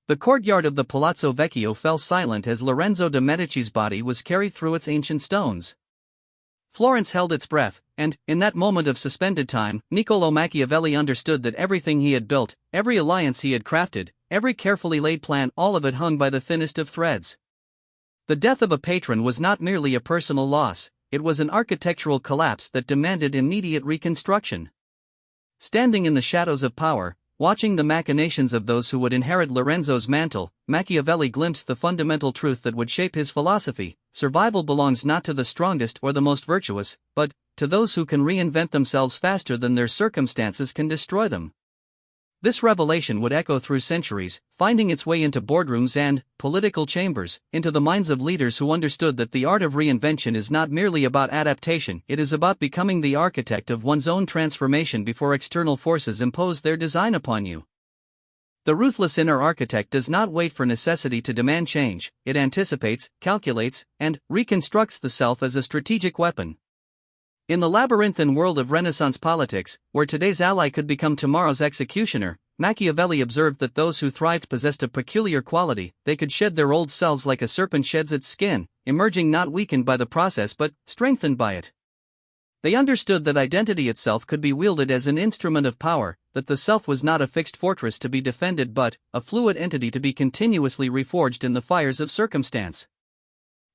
The courtyard of the Palazzo Vecchio fell silent as Lorenzo de' Medici's body was carried through its ancient stones. Florence held its breath, and, in that moment of suspended time, Niccolò Machiavelli understood that everything he had built, every alliance he had crafted, every carefully laid plan, all of it hung by the thinnest of threads. The death of a patron was not merely a personal loss, it was an architectural collapse that demanded immediate reconstruction. Standing in the shadows of power, watching the machinations of those who would inherit Lorenzo's mantle, Machiavelli glimpsed the fundamental truth that would shape his philosophy: survival belongs not to the strongest or the most virtuous, but to those who can reinvent themselves faster than their circumstances can destroy them. This revelation would echo through centuries, finding its way into boardrooms and political chambers, into the minds of leaders who understood that the art of reinvention is not merely about adaptation, it is about becoming the architect of one's own transformation before external forces impose their design upon you. The ruthless inner architect does not wait for necessity to demand change, it anticipates, calculates, and reconstructs the self as a strategic weapon. In the labyrinthine world of Renaissance politics, where today's ally could become tomorrow's executioner, Machiavelli observed that those who thrived possessed a peculiar quality: they could shed their old selves like a serpent sheds its skin, emerging not weakened by the process but strengthened by it. They understood that identity itself could be wielded as an instrument of power, that the self was not a fixed fortress to be defended but a fluid entity to be continuously reforged in the fires of circumstance.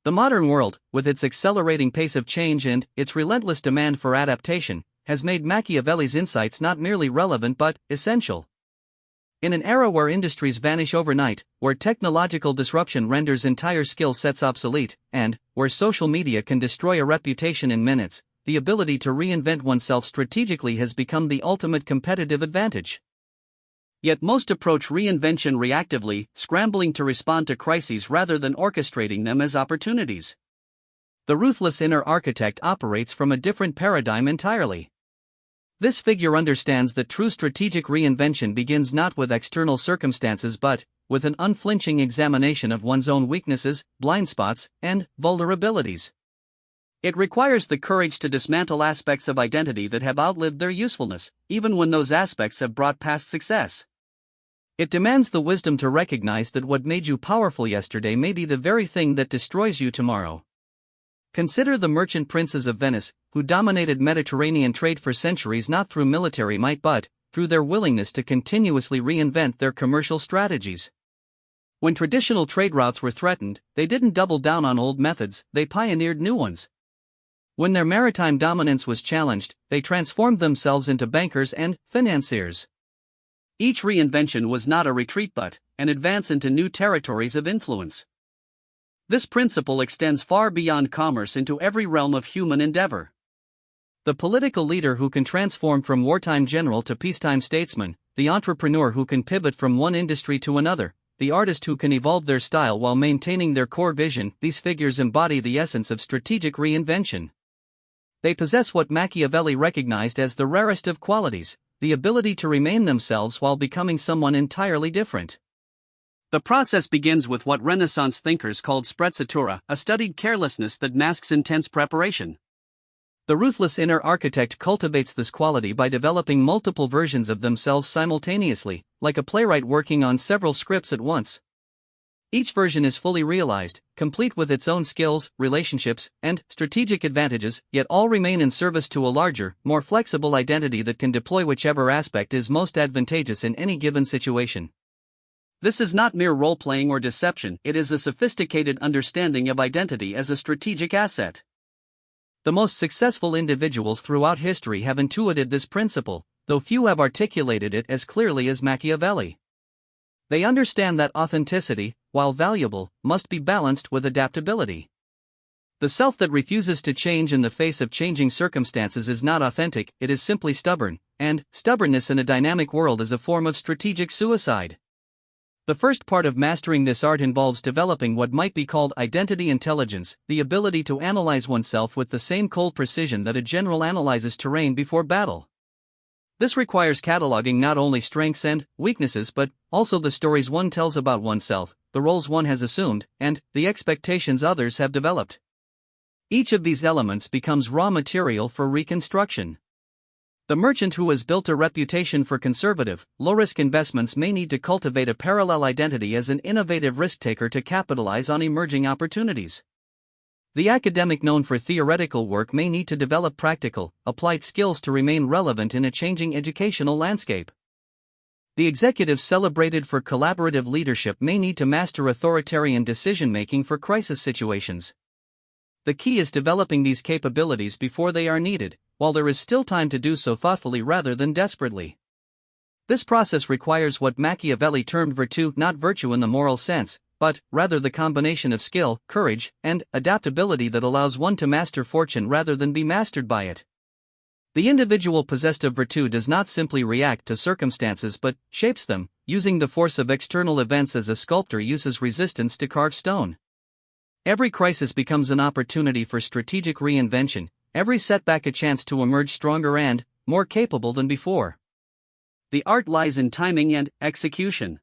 The modern world, with its accelerating pace of change and its relentless demand for adaptation, has made Machiavelli's insights not merely relevant but essential. In an era where industries vanish overnight, where technological disruption renders entire skill sets obsolete, and where social media can destroy a reputation in minutes, the ability to reinvent oneself strategically has become the ultimate competitive advantage. Yet most approach reinvention reactively, scrambling to respond to crises rather than orchestrating them as opportunities. The ruthless inner architect operates from a different paradigm entirely. This figure understands that true strategic reinvention begins not with external circumstances but with an unflinching examination of one's own weaknesses, blind spots, and vulnerabilities. It requires the courage to dismantle aspects of identity that have outlived their usefulness, even when those aspects have brought past success. It demands the wisdom to recognize that what made you powerful yesterday may be the very thing that destroys you tomorrow. Consider the merchant princes of Venice, who dominated Mediterranean trade for centuries not through military might but through their willingness to continuously reinvent their commercial strategies. When traditional trade routes were threatened, they didn't double down on old methods, they pioneered new ones. When their maritime dominance was challenged, they transformed themselves into bankers and financiers. Each reinvention was not a retreat but an advance into new territories of influence. This principle extends far beyond commerce into every realm of human endeavor. The political leader who can transform from wartime general to peacetime statesman, the entrepreneur who can pivot from one industry to another, the artist who can evolve their style while maintaining their core vision, these figures embody the essence of strategic reinvention. They possess what Machiavelli recognized as the rarest of qualities: the ability to remain themselves while becoming someone entirely different. The process begins with what Renaissance thinkers called sprezzatura, a studied carelessness that masks intense preparation. The ruthless inner architect cultivates this quality by developing multiple versions of themselves simultaneously, like a playwright working on several scripts at once. Each version is fully realized, complete with its own skills, relationships, and strategic advantages, yet all remain in service to a larger, more flexible identity that can deploy whichever aspect is most advantageous in any given situation. This is not mere role-playing or deception, it is a sophisticated understanding of identity as a strategic asset. The most successful individuals throughout history have intuited this principle, though few have articulated it as clearly as Machiavelli. They understand that authenticity, while valuable, must be balanced with adaptability. The self that refuses to change in the face of changing circumstances is not authentic, it is simply stubborn, and stubbornness in a dynamic world is a form of strategic suicide. The first part of mastering this art involves developing what might be called identity intelligence, the ability to analyze oneself with the same cold precision that a general analyzes terrain before battle. This requires cataloging not only strengths and weaknesses but also the stories one tells about oneself, the roles one has assumed, and the expectations others have developed. Each of these elements becomes raw material for reconstruction. The merchant who has built a reputation for conservative, low-risk investments may need to cultivate a parallel identity as an innovative risk-taker to capitalize on emerging opportunities. The academic known for theoretical work may need to develop practical, applied skills to remain relevant in a changing educational landscape. The executive celebrated for collaborative leadership may need to master authoritarian decision-making for crisis situations. The key is developing these capabilities before they are needed, while there is still time to do so thoughtfully rather than desperately. This process requires what Machiavelli termed virtue, not virtue in the moral sense, but rather the combination of skill, courage, and adaptability that allows one to master fortune rather than be mastered by it. The individual possessed of virtue does not simply react to circumstances but shapes them, using the force of external events as a sculptor uses resistance to carve stone. Every crisis becomes an opportunity for strategic reinvention, every setback a chance to emerge stronger and more capable than before. The art lies in timing and execution.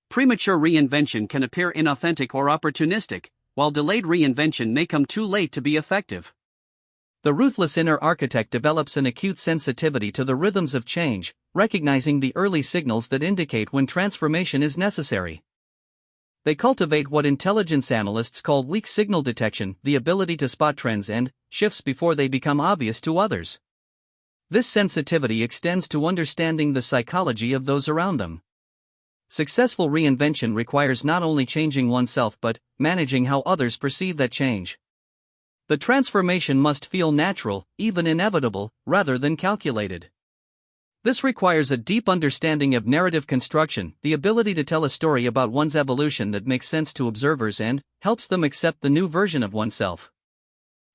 Premature reinvention can appear inauthentic or opportunistic, while delayed reinvention may come too late to be effective. The ruthless inner architect develops an acute sensitivity to the rhythms of change, recognizing the early signals that indicate when transformation is necessary. They cultivate what intelligence analysts call weak signal detection, the ability to spot trends and shifts before they become obvious to others. This sensitivity extends to understanding the psychology of those around them. Successful reinvention requires not only changing oneself but managing how others perceive that change. The transformation must feel natural, even inevitable, rather than calculated. This requires a deep understanding of narrative construction, the ability to tell a story about one's evolution that makes sense to observers and helps them accept the new version of oneself.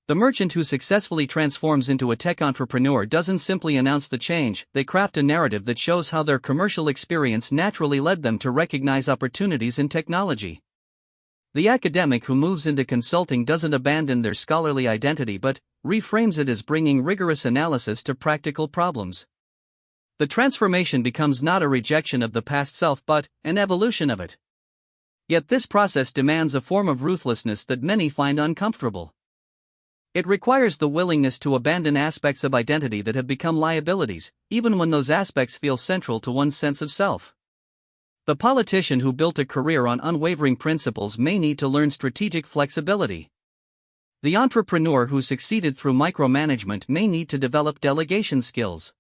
The merchant who successfully transforms into a tech entrepreneur doesn't simply announce the change, they craft a narrative that shows how their commercial experience naturally led them to recognize opportunities in technology. The academic who moves into consulting doesn't abandon their scholarly identity but reframes it as bringing rigorous analysis to practical problems. The transformation becomes not a rejection of the past self but an evolution of it. Yet this process demands a form of ruthlessness that many find uncomfortable. It requires the willingness to abandon aspects of identity that have become liabilities, even when those aspects feel central to one's sense of self. The politician who built a career on unwavering principles may need to learn strategic flexibility. The entrepreneur who succeeded through micromanagement may need to develop delegation skills.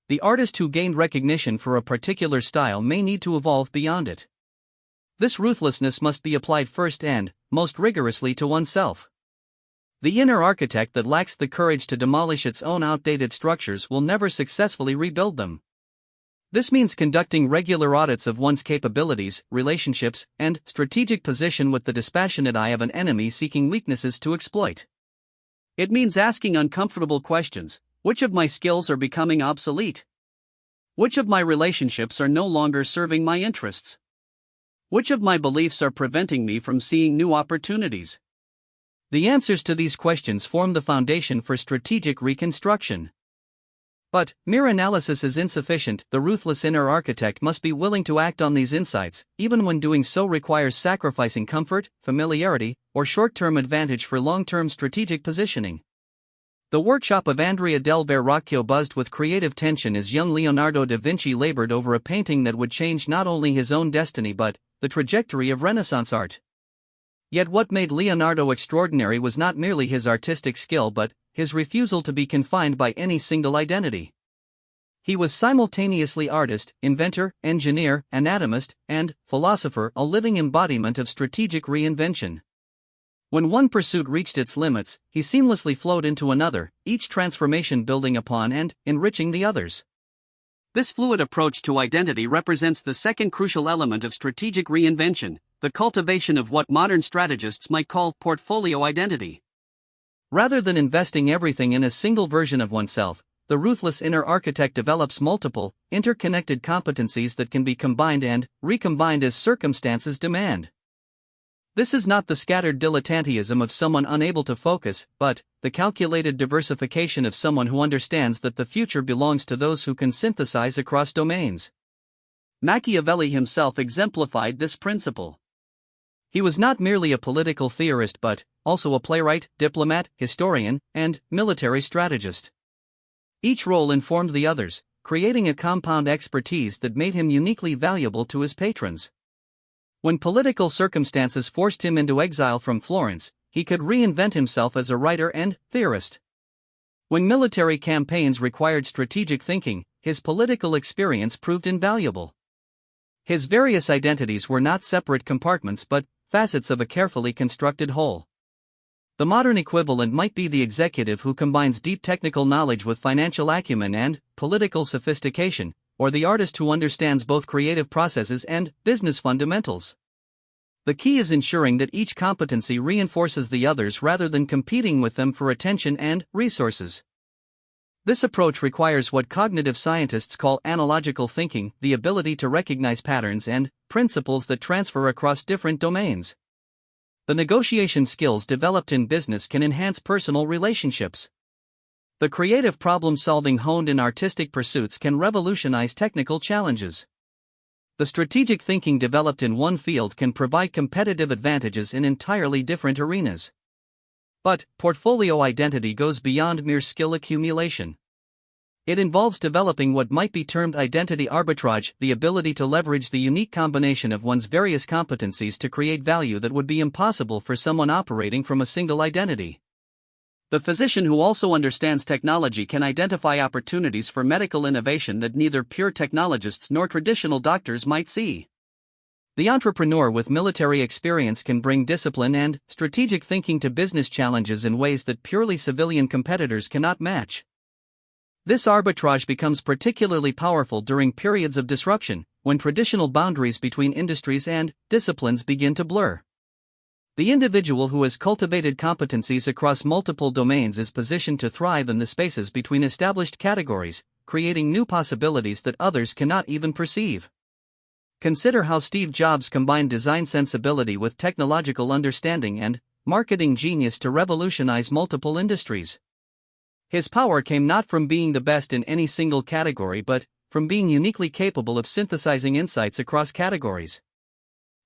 The artist who gained recognition for a particular style may need to evolve beyond it. This ruthlessness must be applied first and, most rigorously, to oneself. The inner architect that lacks the courage to demolish its own outdated structures will never successfully rebuild them. This means conducting regular audits of one's capabilities, relationships, and strategic position with the dispassionate eye of an enemy seeking weaknesses to exploit. It means asking uncomfortable questions. Which of my skills are becoming obsolete? Which of my relationships are no longer serving my interests? Which of my beliefs are preventing me from seeing new opportunities? The answers to these questions form the foundation for strategic reconstruction. But mere analysis is insufficient. The ruthless inner architect must be willing to act on these insights, even when doing so requires sacrificing comfort, familiarity, or short-term advantage for long-term strategic positioning. The workshop of Andrea del Verrocchio buzzed with creative tension as young Leonardo da Vinci labored over a painting that would change not only his own destiny but the trajectory of Renaissance art. Yet what made Leonardo extraordinary was not merely his artistic skill but his refusal to be confined by any single identity. He was simultaneously artist, inventor, engineer, anatomist, and philosopher, a living embodiment of strategic reinvention. When one pursuit reached its limits, he seamlessly flowed into another, each transformation building upon and enriching the others. This fluid approach to identity represents the second crucial element of strategic reinvention, the cultivation of what modern strategists might call portfolio identity. Rather than investing everything in a single version of oneself, the ruthless inner architect develops multiple, interconnected competencies that can be combined and recombined as circumstances demand. This is not the scattered dilettanteism of someone unable to focus, but the calculated diversification of someone who understands that the future belongs to those who can synthesize across domains. Machiavelli himself exemplified this principle. He was not merely a political theorist but also a playwright, diplomat, historian, and military strategist. Each role informed the others, creating a compound expertise that made him uniquely valuable to his patrons. When political circumstances forced him into exile from Florence, he could reinvent himself as a writer and theorist. When military campaigns required strategic thinking, his political experience proved invaluable. His various identities were not separate compartments but facets of a carefully constructed whole. The modern equivalent might be the executive who combines deep technical knowledge with financial acumen and political sophistication, or the artist who understands both creative processes and business fundamentals. The key is ensuring that each competency reinforces the others rather than competing with them for attention and resources. This approach requires what cognitive scientists call analogical thinking, the ability to recognize patterns and principles that transfer across different domains. The negotiation skills developed in business can enhance personal relationships. The creative problem-solving honed in artistic pursuits can revolutionize technical challenges. The strategic thinking developed in one field can provide competitive advantages in entirely different arenas. But portfolio identity goes beyond mere skill accumulation. It involves developing what might be termed identity arbitrage, the ability to leverage the unique combination of one's various competencies to create value that would be impossible for someone operating from a single identity. The physician who also understands technology can identify opportunities for medical innovation that neither pure technologists nor traditional doctors might see. The entrepreneur with military experience can bring discipline and strategic thinking to business challenges in ways that purely civilian competitors cannot match. This arbitrage becomes particularly powerful during periods of disruption, when traditional boundaries between industries and disciplines begin to blur. The individual who has cultivated competencies across multiple domains is positioned to thrive in the spaces between established categories, creating new possibilities that others cannot even perceive. Consider how Steve Jobs combined design sensibility with technological understanding and marketing genius to revolutionize multiple industries. His power came not from being the best in any single category but from being uniquely capable of synthesizing insights across categories.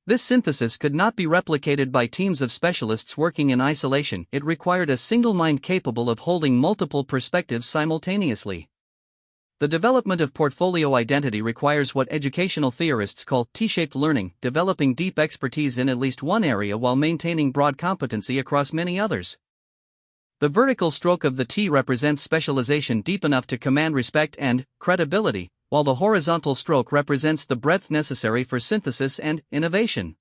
This synthesis could not be replicated by teams of specialists working in isolation. It required a single mind capable of holding multiple perspectives simultaneously. The development of portfolio identity requires what educational theorists call T-shaped learning, developing deep expertise in at least one area while maintaining broad competency across many others. The vertical stroke of the T represents specialization deep enough to command respect and credibility, while the horizontal stroke represents the breadth necessary for synthesis and innovation.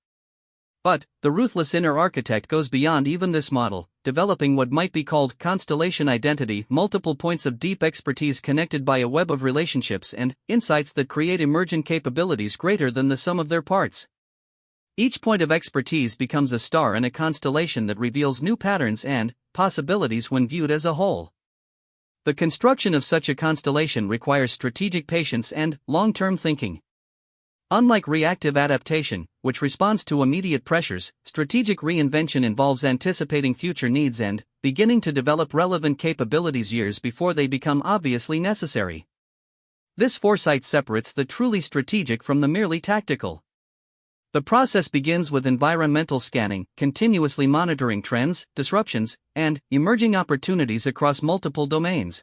But the ruthless inner architect goes beyond even this model, developing what might be called constellation identity, multiple points of deep expertise connected by a web of relationships and insights that create emergent capabilities greater than the sum of their parts. Each point of expertise becomes a star in a constellation that reveals new patterns and possibilities when viewed as a whole. The construction of such a constellation requires strategic patience and long-term thinking. Unlike reactive adaptation, which responds to immediate pressures, strategic reinvention involves anticipating future needs and beginning to develop relevant capabilities years before they become obviously necessary. This foresight separates the truly strategic from the merely tactical. The process begins with environmental scanning, continuously monitoring trends, disruptions, and emerging opportunities across multiple domains.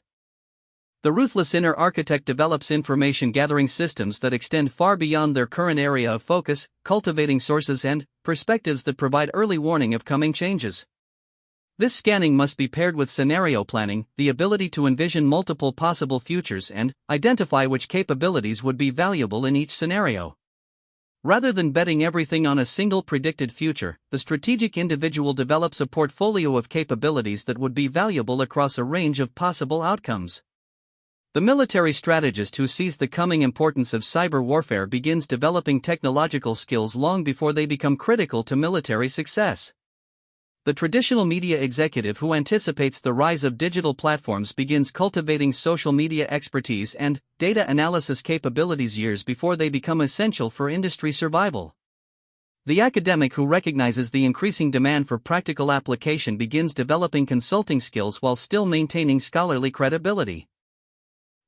The ruthless inner architect develops information gathering systems that extend far beyond their current area of focus, cultivating sources and perspectives that provide early warning of coming changes. This scanning must be paired with scenario planning, the ability to envision multiple possible futures and identify which capabilities would be valuable in each scenario. Rather than betting everything on a single predicted future, the strategic individual develops a portfolio of capabilities that would be valuable across a range of possible outcomes. The military strategist who sees the coming importance of cyber warfare begins developing technological skills long before they become critical to military success. The traditional media executive who anticipates the rise of digital platforms begins cultivating social media expertise and data analysis capabilities years before they become essential for industry survival. The academic who recognizes the increasing demand for practical application begins developing consulting skills while still maintaining scholarly credibility.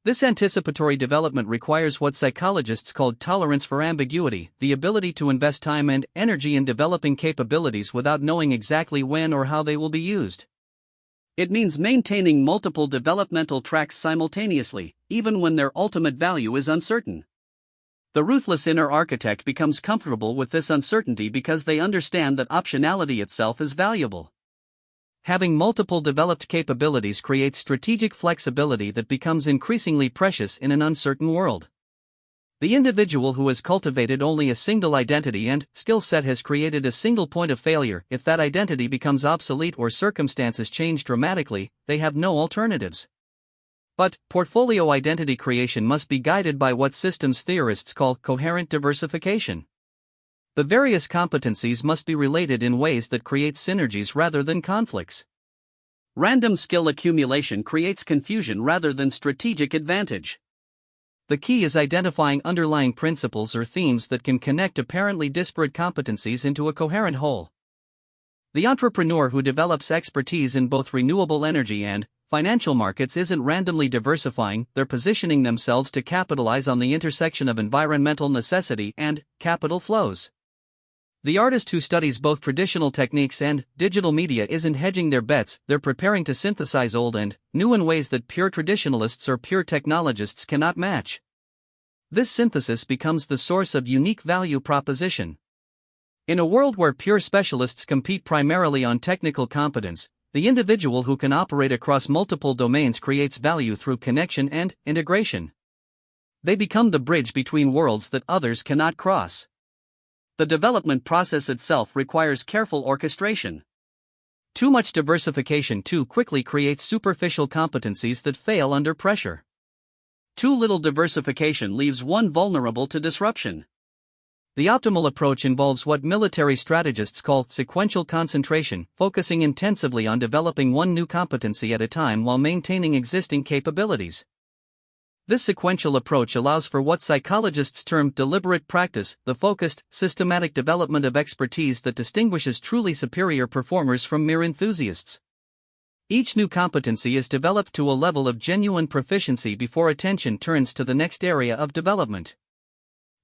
This anticipatory development requires what psychologists call tolerance for ambiguity, the ability to invest time and energy in developing capabilities without knowing exactly when or how they will be used. It means maintaining multiple developmental tracks simultaneously, even when their ultimate value is uncertain. The ruthless inner architect becomes comfortable with this uncertainty because they understand that optionality itself is valuable. Having multiple developed capabilities creates strategic flexibility that becomes increasingly precious in an uncertain world. The individual who has cultivated only a single identity and skill set has created a single point of failure. If that identity becomes obsolete or circumstances change dramatically, they have no alternatives. But portfolio identity creation must be guided by what systems theorists call coherent diversification. The various competencies must be related in ways that create synergies rather than conflicts. Random skill accumulation creates confusion rather than strategic advantage. The key is identifying underlying principles or themes that can connect apparently disparate competencies into a coherent whole. The entrepreneur who develops expertise in both renewable energy and financial markets isn't randomly diversifying, they're positioning themselves to capitalize on the intersection of environmental necessity and capital flows. The artist who studies both traditional techniques and digital media isn't hedging their bets, they're preparing to synthesize old and new in ways that pure traditionalists or pure technologists cannot match. This synthesis becomes the source of unique value proposition. In a world where pure specialists compete primarily on technical competence, the individual who can operate across multiple domains creates value through connection and integration. They become the bridge between worlds that others cannot cross. The development process itself requires careful orchestration. Too much diversification too quickly creates superficial competencies that fail under pressure. Too little diversification leaves one vulnerable to disruption. The optimal approach involves what military strategists call sequential concentration, focusing intensively on developing one new competency at a time while maintaining existing capabilities. This sequential approach allows for what psychologists term deliberate practice, the focused, systematic development of expertise that distinguishes truly superior performers from mere enthusiasts. Each new competency is developed to a level of genuine proficiency before attention turns to the next area of development.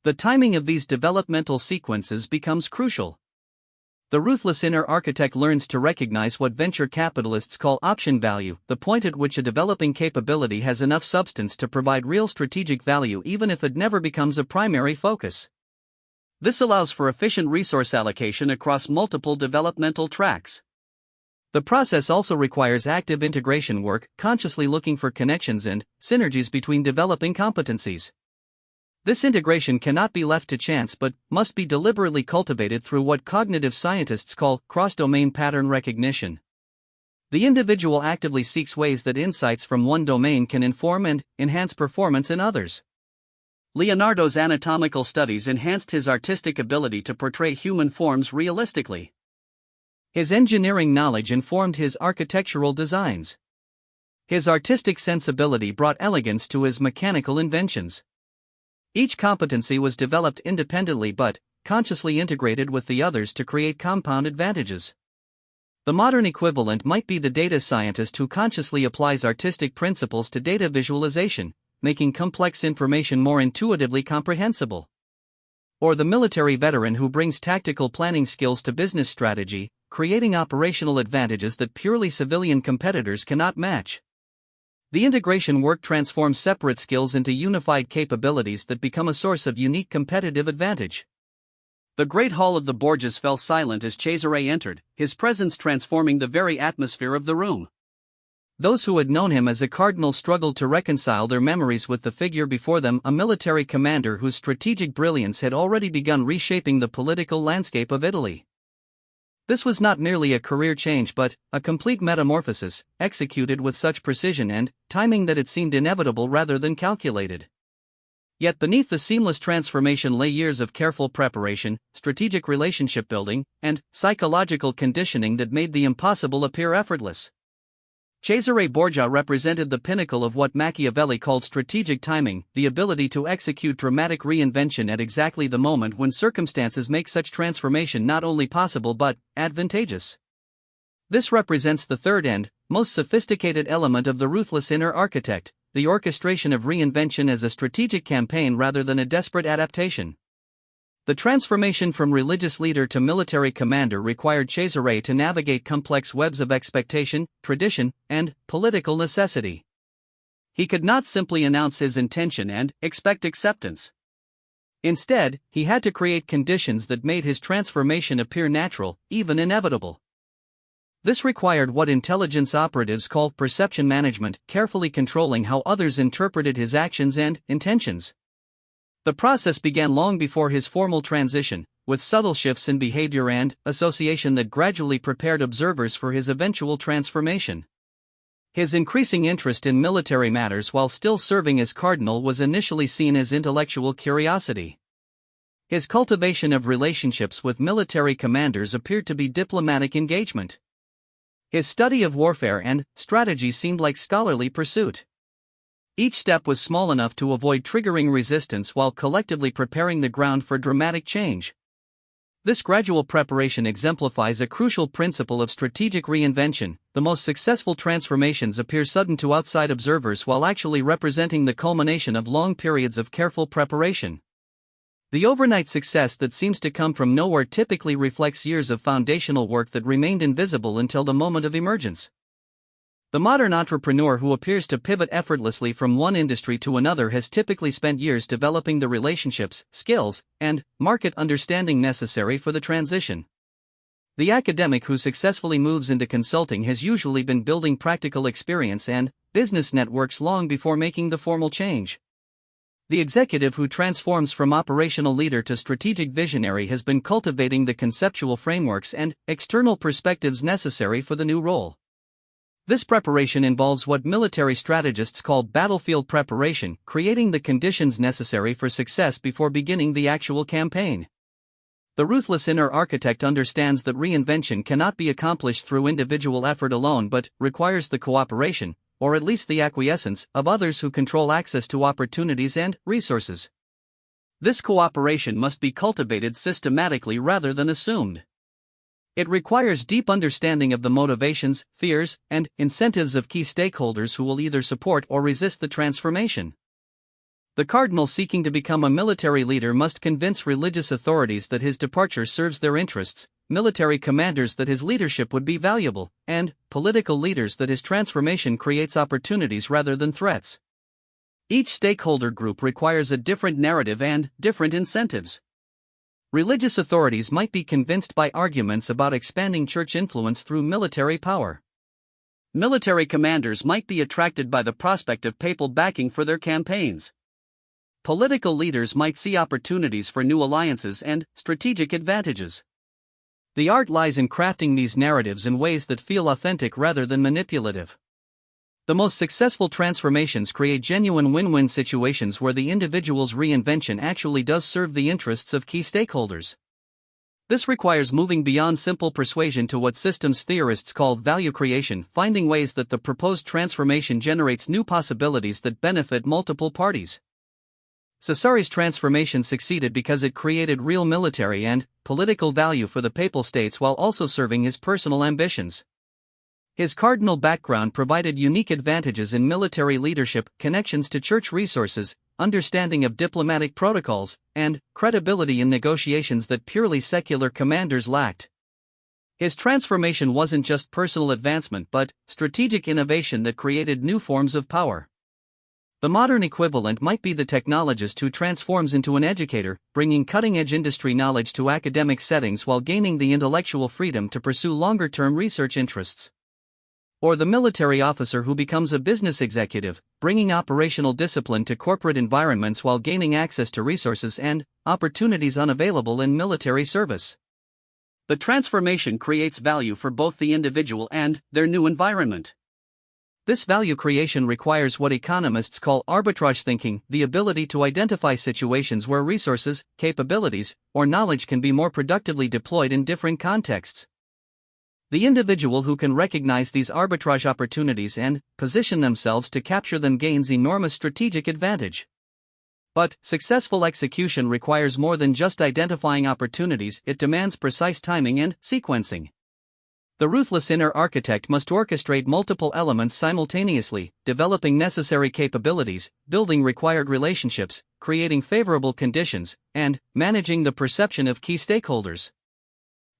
The timing of these developmental sequences becomes crucial. The ruthless inner architect learns to recognize what venture capitalists call option value, the point at which a developing capability has enough substance to provide real strategic value even if it never becomes a primary focus. This allows for efficient resource allocation across multiple developmental tracks. The process also requires active integration work, consciously looking for connections and synergies between developing competencies. This integration cannot be left to chance but must be deliberately cultivated through what cognitive scientists call cross-domain pattern recognition. The individual actively seeks ways that insights from one domain can inform and enhance performance in others. Leonardo's anatomical studies enhanced his artistic ability to portray human forms realistically. His engineering knowledge informed his architectural designs. His artistic sensibility brought elegance to his mechanical inventions. Each competency was developed independently but consciously integrated with the others to create compound advantages. The modern equivalent might be the data scientist who consciously applies artistic principles to data visualization, making complex information more intuitively comprehensible. Or the military veteran who brings tactical planning skills to business strategy, creating operational advantages that purely civilian competitors cannot match. The integration work transforms separate skills into unified capabilities that become a source of unique competitive advantage. The great hall of the Borgias fell silent as Cesare entered, his presence transforming the very atmosphere of the room. Those who had known him as a cardinal struggled to reconcile their memories with the figure before them, a military commander whose strategic brilliance had already begun reshaping the political landscape of Italy. This was not merely a career change but a complete metamorphosis, executed with such precision and timing that it seemed inevitable rather than calculated. Yet beneath the seamless transformation lay years of careful preparation, strategic relationship building, and psychological conditioning that made the impossible appear effortless. Cesare Borgia represented the pinnacle of what Machiavelli called strategic timing, the ability to execute dramatic reinvention at exactly the moment when circumstances make such transformation not only possible but advantageous. This represents the third and most sophisticated element of the ruthless inner architect, the orchestration of reinvention as a strategic campaign rather than a desperate adaptation. The transformation from religious leader to military commander required Cesare to navigate complex webs of expectation, tradition, and political necessity. He could not simply announce his intention and expect acceptance. Instead, he had to create conditions that made his transformation appear natural, even inevitable. This required what intelligence operatives call perception management, carefully controlling how others interpreted his actions and intentions. The process began long before his formal transition, with subtle shifts in behavior and association that gradually prepared observers for his eventual transformation. His increasing interest in military matters while still serving as cardinal was initially seen as intellectual curiosity. His cultivation of relationships with military commanders appeared to be diplomatic engagement. His study of warfare and strategy seemed like scholarly pursuit. Each step was small enough to avoid triggering resistance while collectively preparing the ground for dramatic change. This gradual preparation exemplifies a crucial principle of strategic reinvention. The most successful transformations appear sudden to outside observers while actually representing the culmination of long periods of careful preparation. The overnight success that seems to come from nowhere typically reflects years of foundational work that remained invisible until the moment of emergence. The modern entrepreneur who appears to pivot effortlessly from one industry to another has typically spent years developing the relationships, skills, and market understanding necessary for the transition. The academic who successfully moves into consulting has usually been building practical experience and business networks long before making the formal change. The executive who transforms from operational leader to strategic visionary has been cultivating the conceptual frameworks and external perspectives necessary for the new role. This preparation involves what military strategists call battlefield preparation, creating the conditions necessary for success before beginning the actual campaign. The ruthless inner architect understands that reinvention cannot be accomplished through individual effort alone but requires the cooperation, or at least the acquiescence, of others who control access to opportunities and resources. This cooperation must be cultivated systematically rather than assumed. It requires deep understanding of the motivations, fears, and incentives of key stakeholders who will either support or resist the transformation. The cardinal seeking to become a military leader must convince religious authorities that his departure serves their interests, military commanders that his leadership would be valuable, and political leaders that his transformation creates opportunities rather than threats. Each stakeholder group requires a different narrative and different incentives. Religious authorities might be convinced by arguments about expanding church influence through military power. Military commanders might be attracted by the prospect of papal backing for their campaigns. Political leaders might see opportunities for new alliances and strategic advantages. The art lies in crafting these narratives in ways that feel authentic rather than manipulative. The most successful transformations create genuine win-win situations where the individual's reinvention actually does serve the interests of key stakeholders. This requires moving beyond simple persuasion to what systems theorists call value creation, finding ways that the proposed transformation generates new possibilities that benefit multiple parties. Cesare's transformation succeeded because it created real military and political value for the papal states while also serving his personal ambitions. His cardinal background provided unique advantages in military leadership, connections to church resources, understanding of diplomatic protocols, and credibility in negotiations that purely secular commanders lacked. His transformation wasn't just personal advancement but strategic innovation that created new forms of power. The modern equivalent might be the technologist who transforms into an educator, bringing cutting-edge industry knowledge to academic settings while gaining the intellectual freedom to pursue longer-term research interests. Or the military officer who becomes a business executive, bringing operational discipline to corporate environments while gaining access to resources and opportunities unavailable in military service. The transformation creates value for both the individual and their new environment. This value creation requires what economists call arbitrage thinking, the ability to identify situations where resources, capabilities, or knowledge can be more productively deployed in different contexts. The individual who can recognize these arbitrage opportunities and position themselves to capture them gains enormous strategic advantage. But successful execution requires more than just identifying opportunities, it demands precise timing and sequencing. The ruthless inner architect must orchestrate multiple elements simultaneously, developing necessary capabilities, building required relationships, creating favorable conditions, and managing the perception of key stakeholders.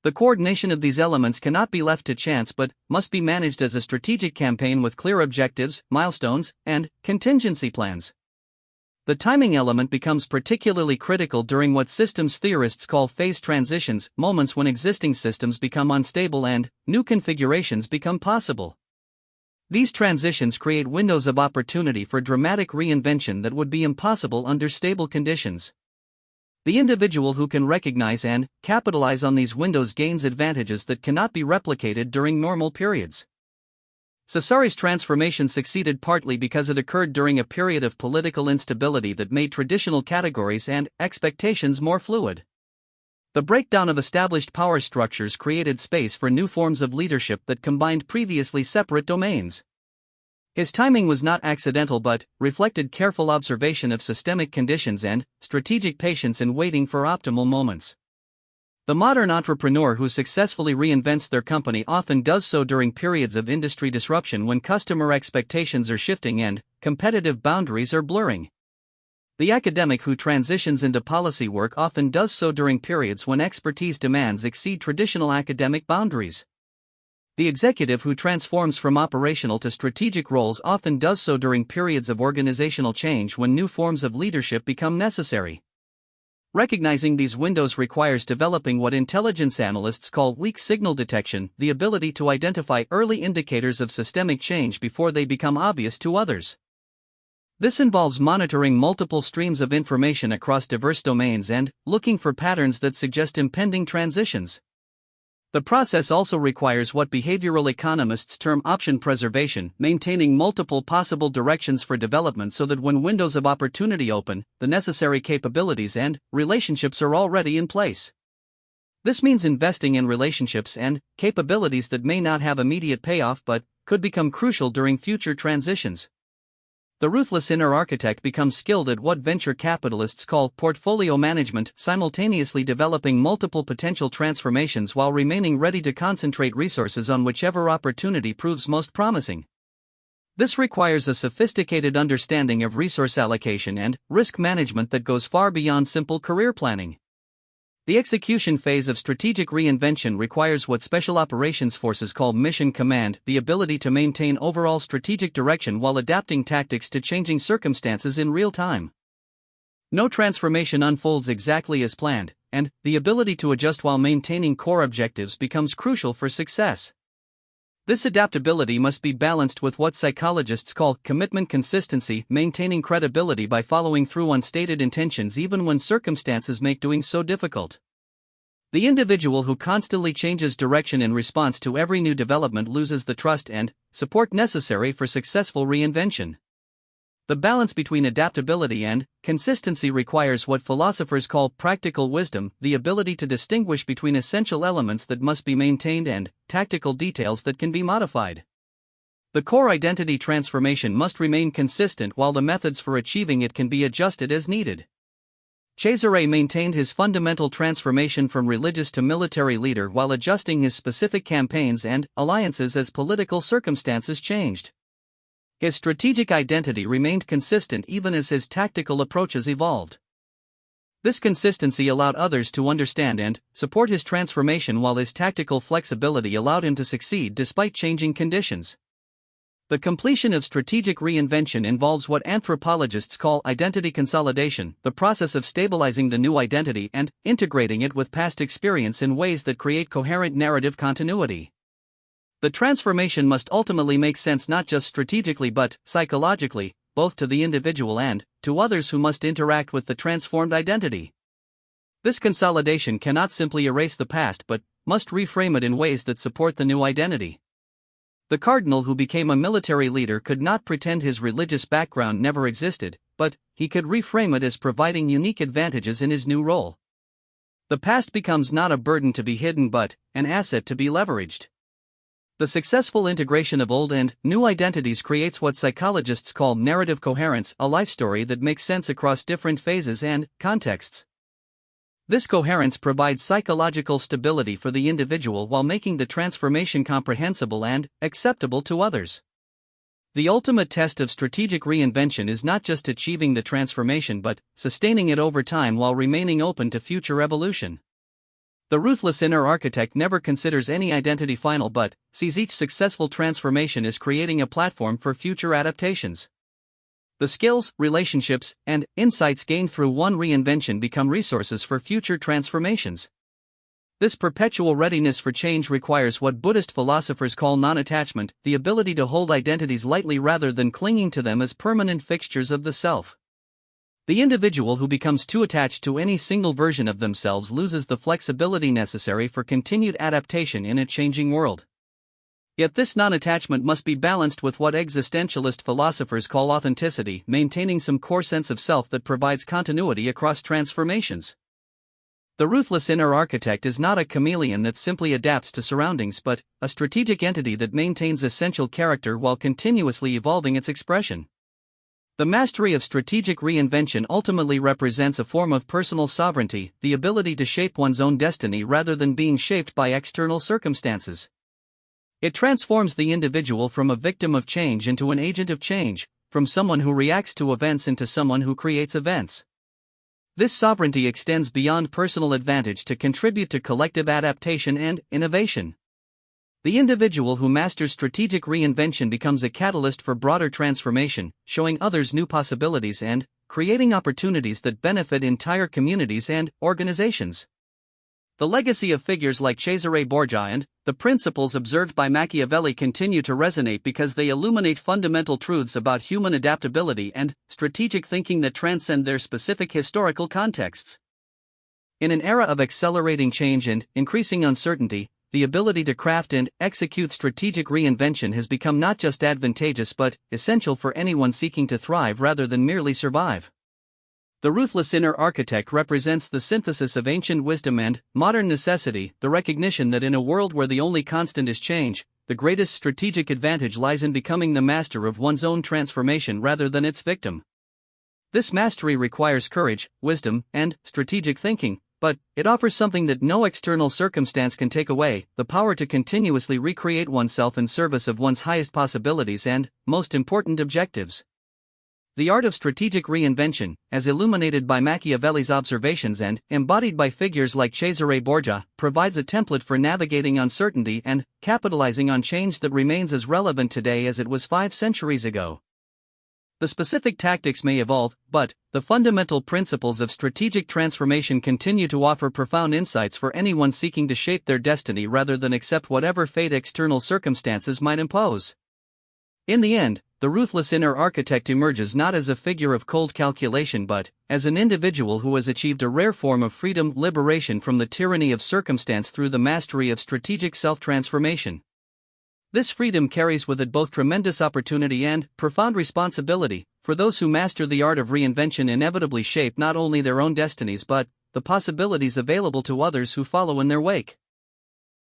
The coordination of these elements cannot be left to chance but must be managed as a strategic campaign with clear objectives, milestones, and contingency plans. The timing element becomes particularly critical during what systems theorists call phase transitions, moments when existing systems become unstable and new configurations become possible. These transitions create windows of opportunity for dramatic reinvention that would be impossible under stable conditions. The individual who can recognize and capitalize on these windows gains advantages that cannot be replicated during normal periods. Sassari's transformation succeeded partly because it occurred during a period of political instability that made traditional categories and expectations more fluid. The breakdown of established power structures created space for new forms of leadership that combined previously separate domains. His timing was not accidental but reflected careful observation of systemic conditions and strategic patience in waiting for optimal moments. The modern entrepreneur who successfully reinvents their company often does so during periods of industry disruption when customer expectations are shifting and competitive boundaries are blurring. The academic who transitions into policy work often does so during periods when expertise demands exceed traditional academic boundaries. The executive who transforms from operational to strategic roles often does so during periods of organizational change when new forms of leadership become necessary. Recognizing these windows requires developing what intelligence analysts call weak signal detection, the ability to identify early indicators of systemic change before they become obvious to others. This involves monitoring multiple streams of information across diverse domains and looking for patterns that suggest impending transitions. The process also requires what behavioral economists term option preservation, maintaining multiple possible directions for development so that when windows of opportunity open, the necessary capabilities and relationships are already in place. This means investing in relationships and capabilities that may not have immediate payoff but could become crucial during future transitions. The ruthless inner architect becomes skilled at what venture capitalists call portfolio management, simultaneously developing multiple potential transformations while remaining ready to concentrate resources on whichever opportunity proves most promising. This requires a sophisticated understanding of resource allocation and risk management that goes far beyond simple career planning. The execution phase of strategic reinvention requires what special operations forces call mission command, the ability to maintain overall strategic direction while adapting tactics to changing circumstances in real time. No transformation unfolds exactly as planned, and the ability to adjust while maintaining core objectives becomes crucial for success. This adaptability must be balanced with what psychologists call commitment consistency, maintaining credibility by following through on stated intentions even when circumstances make doing so difficult. The individual who constantly changes direction in response to every new development loses the trust and support necessary for successful reinvention. The balance between adaptability and consistency requires what philosophers call practical wisdom, the ability to distinguish between essential elements that must be maintained and tactical details that can be modified. The core identity transformation must remain consistent while the methods for achieving it can be adjusted as needed. Cesare maintained his fundamental transformation from religious to military leader while adjusting his specific campaigns and alliances as political circumstances changed. His strategic identity remained consistent even as his tactical approaches evolved. This consistency allowed others to understand and support his transformation while his tactical flexibility allowed him to succeed despite changing conditions. The completion of strategic reinvention involves what anthropologists call identity consolidation, the process of stabilizing the new identity and integrating it with past experience in ways that create coherent narrative continuity. The transformation must ultimately make sense not just strategically but psychologically, both to the individual and to others who must interact with the transformed identity. This consolidation cannot simply erase the past but must reframe it in ways that support the new identity. The cardinal who became a military leader could not pretend his religious background never existed, but he could reframe it as providing unique advantages in his new role. The past becomes not a burden to be hidden but an asset to be leveraged. The successful integration of old and new identities creates what psychologists call narrative coherence, a life story that makes sense across different phases and contexts. This coherence provides psychological stability for the individual while making the transformation comprehensible and acceptable to others. The ultimate test of strategic reinvention is not just achieving the transformation but sustaining it over time while remaining open to future evolution. The ruthless inner architect never considers any identity final but sees each successful transformation as creating a platform for future adaptations. The skills, relationships, and insights gained through one reinvention become resources for future transformations. This perpetual readiness for change requires what Buddhist philosophers call non-attachment, the ability to hold identities lightly rather than clinging to them as permanent fixtures of the self. The individual who becomes too attached to any single version of themselves loses the flexibility necessary for continued adaptation in a changing world. Yet this non-attachment must be balanced with what existentialist philosophers call authenticity, maintaining some core sense of self that provides continuity across transformations. The ruthless inner architect is not a chameleon that simply adapts to surroundings but a strategic entity that maintains essential character while continuously evolving its expression. The mastery of strategic reinvention ultimately represents a form of personal sovereignty, the ability to shape one's own destiny rather than being shaped by external circumstances. It transforms the individual from a victim of change into an agent of change, from someone who reacts to events into someone who creates events. This sovereignty extends beyond personal advantage to contribute to collective adaptation and innovation. The individual who masters strategic reinvention becomes a catalyst for broader transformation, showing others new possibilities and creating opportunities that benefit entire communities and organizations. The legacy of figures like Cesare Borgia and the principles observed by Machiavelli continue to resonate because they illuminate fundamental truths about human adaptability and strategic thinking that transcend their specific historical contexts. In an era of accelerating change and increasing uncertainty, the ability to craft and execute strategic reinvention has become not just advantageous but essential for anyone seeking to thrive rather than merely survive. The ruthless inner architect represents the synthesis of ancient wisdom and modern necessity, the recognition that in a world where the only constant is change, the greatest strategic advantage lies in becoming the master of one's own transformation rather than its victim. This mastery requires courage, wisdom, and strategic thinking, but it offers something that no external circumstance can take away: the power to continuously recreate oneself in service of one's highest possibilities and most important objectives. The art of strategic reinvention, as illuminated by Machiavelli's observations and embodied by figures like Cesare Borgia, provides a template for navigating uncertainty and capitalizing on change that remains as relevant today as it was 5 centuries ago. The specific tactics may evolve, but the fundamental principles of strategic transformation continue to offer profound insights for anyone seeking to shape their destiny rather than accept whatever fate external circumstances might impose. In the end, the ruthless inner architect emerges not as a figure of cold calculation but as an individual who has achieved a rare form of freedom, liberation from the tyranny of circumstance through the mastery of strategic self-transformation. This freedom carries with it both tremendous opportunity and profound responsibility, for those who master the art of reinvention inevitably shape not only their own destinies but the possibilities available to others who follow in their wake.